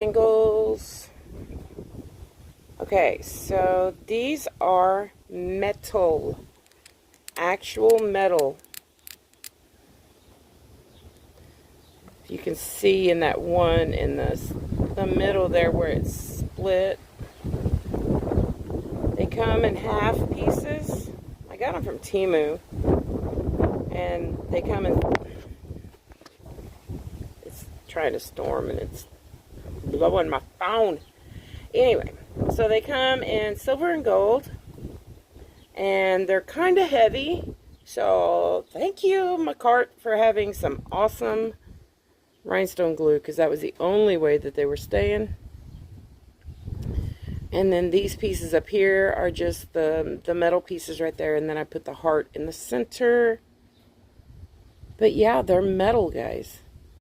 Angles. Okay, so these are metal, actual metal. You can see in that one in the middle there where it's split. They come in half pieces. I got them from Temu, and they come in. It's trying to storm and it's blowing my phone. Anyway, so they come in silver and gold, and they're kind of heavy. So thank you, McCart, for having some awesome rhinestone glue, because that was the only way that they were staying. And then these pieces up here are just the metal pieces right there, and then I put the heart in the center. But yeah, they're metal, guys.